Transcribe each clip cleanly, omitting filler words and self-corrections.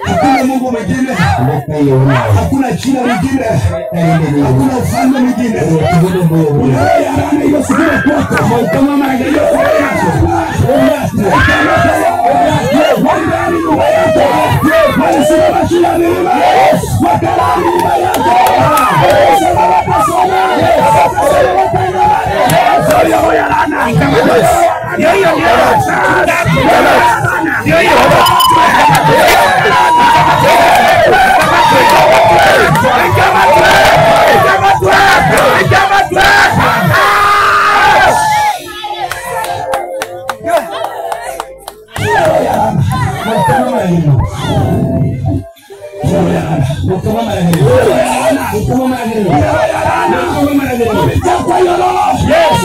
Hakuna Mungu mwingine, hakuna jina lingine, hakuna ufalme mwingine. Unaona hiyo sikio kwako, kama maana hiyo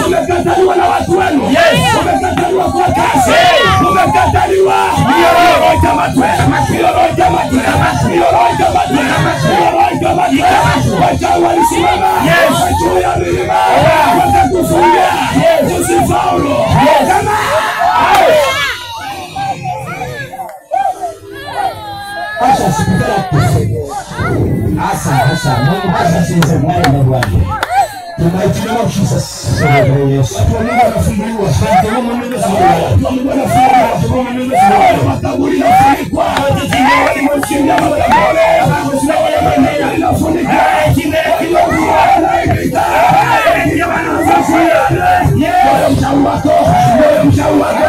umekataliwa na watu wenu, umekataliwa kwa kazi, umekataliwa wachawi walisimama juu ya milima wakakufungia usifaulu. Asha sikutaka kusema. Asa Mungu asha mwana na Bwana. Tunaitina kwa Jesus. Yesu. Watu wanafunguliwa. Mungu anafunguliwa. Makaburi yanafunikwa. Watu wanafunguliwa makaburi. Yanafunikwa. Mchawi wako.